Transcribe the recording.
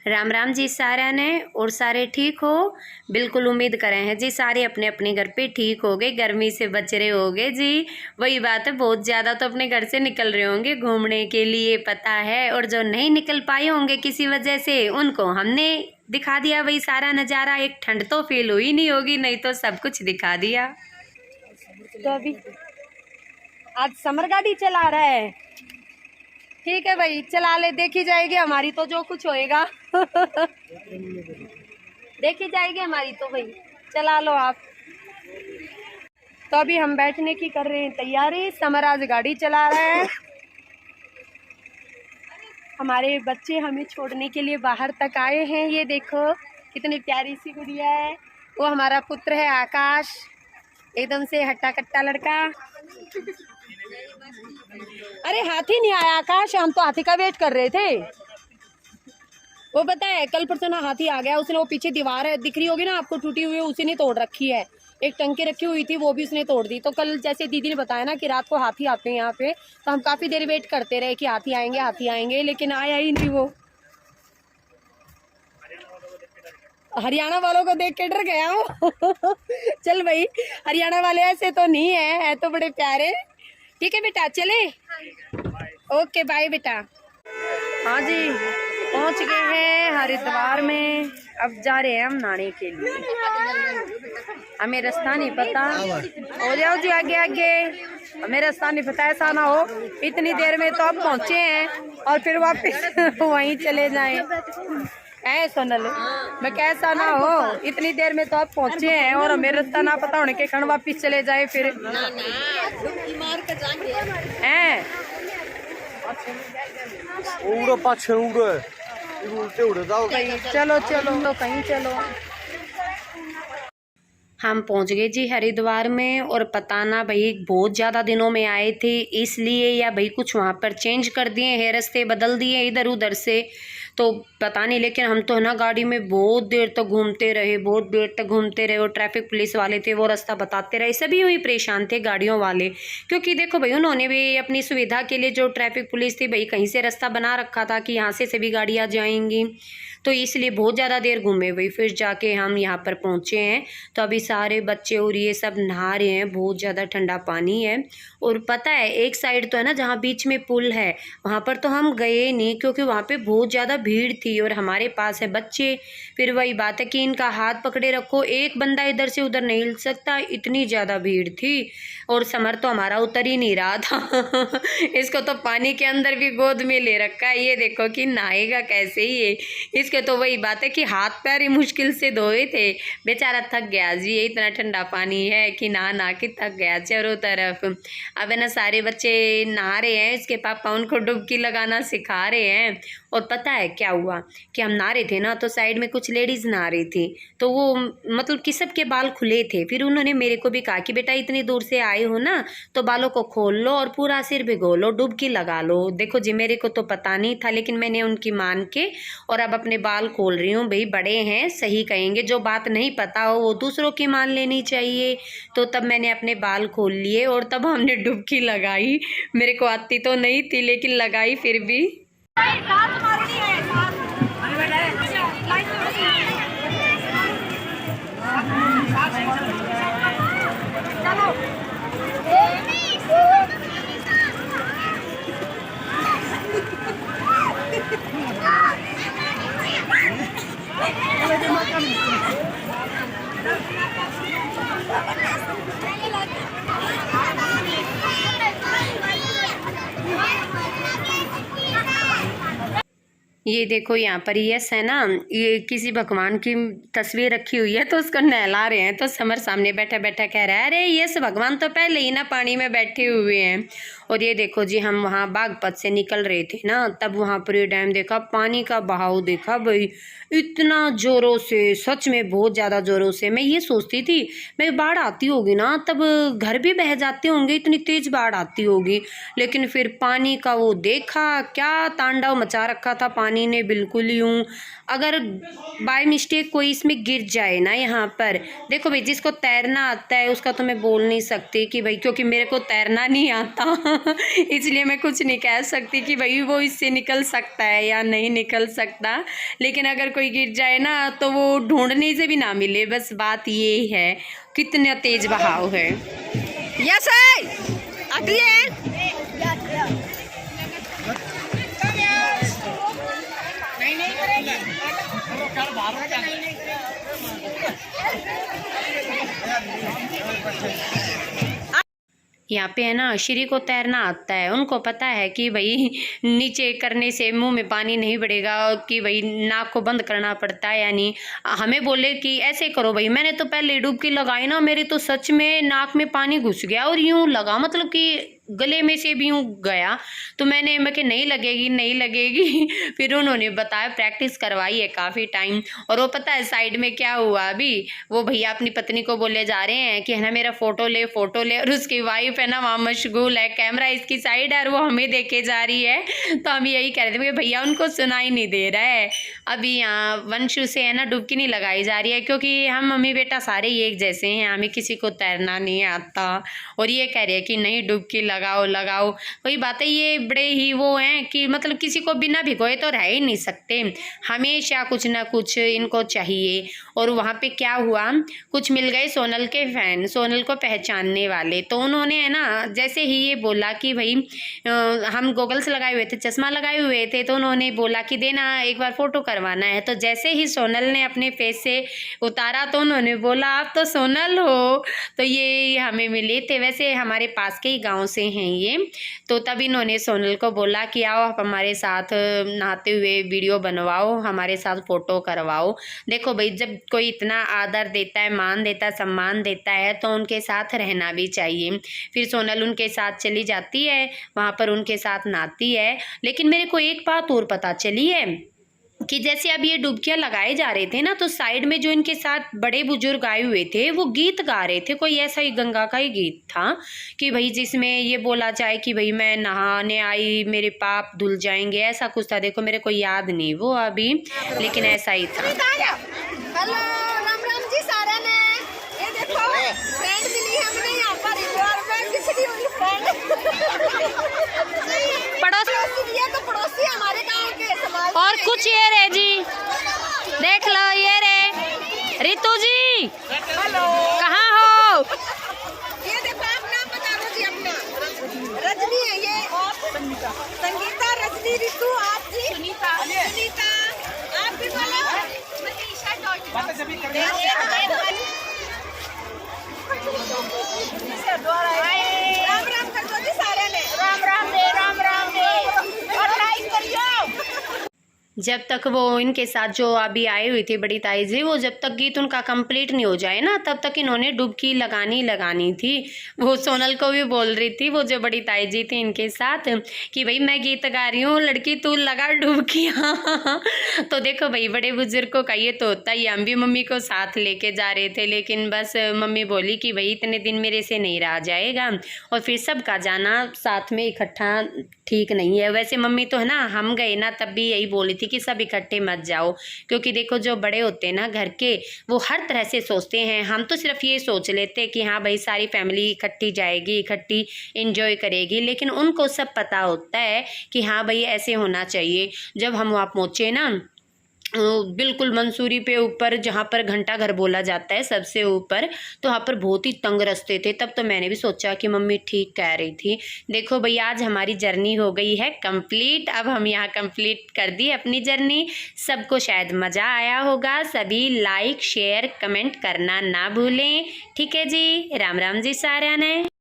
राम राम जी सारा ने। और सारे ठीक हो? बिल्कुल उम्मीद करें हैं जी सारे अपने अपने घर पे ठीक हो गए, गर्मी से बच रहे होंगे जी। वही बात है, बहुत ज़्यादा तो अपने घर से निकल रहे होंगे घूमने के लिए, पता है। और जो नहीं निकल पाए होंगे किसी वजह से, उनको हमने दिखा दिया वही सारा नज़ारा। एक ठंड तो फील हुई नहीं होगी, नहीं तो सब कुछ दिखा दिया। तो अभी आज समर गाड़ी चला रहा है, ठीक है भाई, चला ले, देखी जाएगी हमारी तो जो कुछ होएगा। देखी जाएगी हमारी तो भाई, चला लो आप। तो अभी हम बैठने की कर रहे हैं तैयारी। समर आज गाड़ी चला रहा है। हमारे बच्चे हमें छोड़ने के लिए बाहर तक आए हैं। ये देखो कितनी प्यारी सी गुड़िया है। वो हमारा पुत्र है आकाश, एकदम से हट्टा कट्टा लड़का। अरे हाथी नहीं आया आकाश, हम तो हाथी का वेट कर रहे थे। वो पता है कल परसों ना हाथी आ गया, उसने वो पीछे दीवार है दिख रही होगी ना आपको टूटी हुई, उसी ने तोड़ रखी है। एक टंकी रखी हुई थी वो भी उसने तोड़ दी। तो कल जैसे दीदी ने बताया ना कि रात को हाथी आते हैं यहाँ पे, तो हम काफी देर वेट करते रहे कि हाथी आएंगे, लेकिन आया ही नहीं वो। हरियाणा वालों को देख के डर गया हूँ। चल भाई, हरियाणा वाले ऐसे तो नहीं है तो बड़े प्यारे। ठीक है बेटा, चले। ओके बाय बेटा। हाँ जी, पहुँच गए हैं हरिद्वार में। अब जा रहे हैं हम नहाने के लिए। हमें रास्ता नहीं पता, हो जाओ जी आगे आगे। हमें रास्ता नहीं पता, ऐसा ना हो इतनी देर में तो अब पहुँचे हैं और फिर वापस वहीं चले जाएं। ऐ सोनल, मैं कैसा ना हो इतनी देर में तो आप पहुँचे हैं और हमें रास्ता ना पता होने के कारण वापिस चले जाए फिर। हैं चलो चलो तो कहीं चलो। हम पहुंच गए जी हरिद्वार में। और पता ना भाई बहुत ज़्यादा दिनों में आए थे इसलिए, या भाई कुछ वहाँ पर चेंज कर दिए हैं, रास्ते बदल दिए इधर उधर से, तो पता नहीं। लेकिन हम तो है ना गाड़ी में बहुत देर तक घूमते रहे। और ट्रैफिक पुलिस वाले थे वो रास्ता बताते रहे, सभी वही परेशान थे गाड़ियों वाले। क्योंकि देखो भाई उन्होंने भी अपनी सुविधा के लिए, जो ट्रैफिक पुलिस थी भाई, कहीं से रास्ता बना रखा था कि यहाँ से सभी गाड़ियाँ जाएंगी, तो इसलिए बहुत ज़्यादा देर घूमे भाई। फिर जाके हम यहाँ पर पहुँचे हैं। तो अभी सारे बच्चे और ये सब नहा रहे हैं, बहुत ज़्यादा ठंडा पानी है। और पता है एक साइड तो है ना जहाँ बीच में पुल है, वहाँ पर तो हम गए नहीं क्योंकि वहाँ पे बहुत ज़्यादा भीड़ थी और हमारे पास है बच्चे। फिर वही बात है कि इनका हाथ पकड़े रखो, एक बंदा इधर से उधर नहीं हिल सकता, इतनी ज़्यादा भीड़ थी। और समर तो हमारा उतर ही नहीं रहा था। इसको तो पानी के अंदर भी गोद में ले रखा है। ये देखो कि नहाएगा कैसे ही है। इसके तो वही बात है कि हाथ पैर ही मुश्किल से धोए थे, बेचारा थक गया जी। ये इतना ठंडा पानी है कि नहा के थक गया चारों तरफ। अब है ना सारे बच्चे नहा रहे हैं, इसके पापा उनको डुबकी लगाना सिखा रहे हैं। और पता है क्या हुआ कि हम नहा रहे थे ना, तो साइड में कुछ लेडीज़ नहा रही थी, तो वो मतलब कि सबके बाल खुले थे। फिर उन्होंने मेरे को भी कहा कि बेटा इतनी दूर से आए हो ना, तो बालों को खोल लो और पूरा सिर भिगो लो, डुबकी लगा लो। देखो जी मेरे को तो पता नहीं था, लेकिन मैंने उनकी मान के और अब अपने बाल खोल रही हूँ। भाई बड़े हैं, सही कहेंगे, जो बात नहीं पता हो वो दूसरों की मान लेनी चाहिए। तो तब मैंने अपने बाल खोल लिए और तब हमने डुबकी लगाई। मेरे को आती तो नहीं थी लेकिन लगाई फिर भी। ये देखो यहाँ पर यस है ना, ये किसी भगवान की तस्वीर रखी हुई है तो उसको नहला रहे हैं। तो समर सामने बैठा बैठा कह रहा है अरे यस भगवान तो पहले ही ना पानी में बैठे हुए हैं। और ये देखो जी हम वहाँ बागपत से निकल रहे थे ना, तब वहाँ पर ये डैम देखा, पानी का बहाव देखा भाई, इतना ज़ोरों से, सच में बहुत ज़्यादा ज़ोरों से। मैं ये सोचती थी मैं बाढ़ आती होगी ना तब घर भी बह जाते होंगे, इतनी तेज़ बाढ़ आती होगी। लेकिन फिर पानी का वो देखा, क्या तांडव मचा रखा था पानी ने, बिल्कुल यूँ अगर बाय मिस्टेक कोई इसमें गिर जाए ना यहाँ पर, देखो भाई जिसको तैरना आता है उसका तो मैं बोल नहीं सकती कि भाई, क्योंकि मेरे को तैरना नहीं आता। इसलिए मैं कुछ नहीं कह सकती कि भाई वो इससे निकल सकता है या नहीं निकल सकता, लेकिन अगर कोई गिर जाए ना तो वो ढूंढने से भी ना मिले, बस बात ये है कितना तेज बहाव है। यस यहाँ पे है ना, श्री को तैरना आता है, उनको पता है कि भाई नीचे करने से मुंह में पानी नहीं बढ़ेगा, कि भाई नाक को बंद करना पड़ता है। यानी हमें बोले कि ऐसे करो भाई, मैंने तो पहले डुबकी लगाई ना, मेरे तो सच में नाक में पानी घुस गया और यूं लगा, मतलब कि गले में से भी यूं गया। तो मैं कि नहीं लगेगी नहीं लगेगी। फिर उन्होंने बताया, प्रैक्टिस करवाई है काफ़ी टाइम। और वो पता है साइड में क्या हुआ, अभी वो भैया अपनी पत्नी को बोले जा रहे हैं कि है ना मेरा फ़ोटो ले फ़ोटो ले, और उसकी वाइफ है ना वहाँ मशगूल है, कैमरा इसकी साइड है और वो हमें देखे जा रही है। तो हम यही कह रहे थे कि भैया उनको सुनाई नहीं दे रहा है। अभी यहाँ वंशु से है ना डुबकी नहीं लगाई जा रही है, क्योंकि हम मम्मी बेटा सारे ही एक जैसे हैं, हमें किसी को तैरना नहीं आता। और ये कह रहे हैं कि नहीं डुबकी लगाओ लगाओ। वही बात है, ये बड़े ही वो हैं कि मतलब किसी को बिना भिगोए तो रह ही नहीं सकते, हमेशा कुछ ना कुछ इनको चाहिए। और वहाँ पे क्या हुआ, कुछ मिल गए सोनल के फैन, सोनल को पहचानने वाले। तो उन्होंने है ना जैसे ही ये बोला कि भाई हम गॉगल्स लगाए हुए थे, चश्मा लगाए हुए थे, तो उन्होंने बोला कि देना एक बार फ़ोटो करवाना है। तो जैसे ही सोनल ने अपने फेस से उतारा तो उन्होंने बोला आप तो सोनल हो। तो ये हमें मिले थे, वैसे हमारे पास के ही गाँव से हैं ये। तो तब इन्होंने सोनल को बोला कि आओ आप हमारे साथ नहाते हुए वीडियो बनवाओ, हमारे साथ फ़ोटो करवाओ। देखो भाई, जब कोई इतना आदर देता है, मान देता है, सम्मान देता है, तो उनके साथ रहना भी चाहिए। फिर सोनल उनके साथ चली जाती है, वहाँ पर उनके साथ नहाती है। लेकिन मेरे को एक बात और पता चली है कि जैसे अब ये डुबकियाँ लगाए जा रहे थे ना, तो साइड में जो इनके साथ बड़े बुजुर्ग आए हुए थे वो गीत गा रहे थे, कोई ऐसा ही गंगा का ही गीत था कि भाई जिसमें ये बोला जाए कि भाई मैं नहाने आई मेरे पाप धुल जाएंगे, ऐसा कुछ था। देखो मेरे को याद नहीं वो अभी, लेकिन ऐसा ही था। हेलो राम राम जी सारे ने, ये देखो फ्रेंड मिली हमने यहाँ पर इंदौर में, पिछड़ी हुई फ्रेंड पड़ोसी, ये तो पड़ोसी हमारे गांव के समाज। और कुछ ये रे जी, देख लो ये रे रितु जी, हेलो कहाँ हो? ये देखो आप नाम बता दो जी अपना। रजनी है ये, और संगीता, रजनी, रितु, आप जी सुनीता, सुनीता आप भी बोलो। राम राम कर दो जी सारे ने, राम राम रे राम राम रे, और लाइक करियो। जब तक वो इनके साथ जो अभी आई हुई थी बड़ी ताई जी, वो जब तक गीत उनका कंप्लीट नहीं हो जाए ना, तब तक इन्होंने डुबकी लगानी थी। वो सोनल को भी बोल रही थी, वो जो बड़ी ताई जी थी इनके साथ, कि भाई मैं गीत गा रही हूँ, लड़की तू लगा डुबकी। तो देखो भाई बड़े बुजुर्गों का ये तो होता है। हम भी मम्मी को साथ लेके जा रहे थे, लेकिन बस मम्मी बोली कि भाई इतने दिन मेरे से नहीं रहा जाएगा, और फिर सबका जाना साथ में इकट्ठा ठीक नहीं है। वैसे मम्मी तो है ना, हम गए ना तब भी यही बोली थी कि सब इकट्ठे मत जाओ, क्योंकि देखो जो बड़े होते हैं ना घर के, वो हर तरह से सोचते हैं। हम तो सिर्फ ये सोच लेते हैं कि हाँ भाई सारी फैमिली इकट्ठी जाएगी, इकट्ठी एंजॉय करेगी, लेकिन उनको सब पता होता है कि हाँ भाई ऐसे होना चाहिए। जब हम वहाँ पहुँचे ना, बिल्कुल मंसूरी पे ऊपर जहाँ पर घंटा घर बोला जाता है सबसे ऊपर, तो वहाँ पर बहुत ही तंग रास्ते थे। तब तो मैंने भी सोचा कि मम्मी ठीक कह रही थी। देखो भैया आज हमारी जर्नी हो गई है कंप्लीट। अब हम यहाँ कंप्लीट कर दी अपनी जर्नी। सबको शायद मज़ा आया होगा। सभी लाइक शेयर कमेंट करना ना भूलें। ठीक है जी, राम राम जी सारा ने।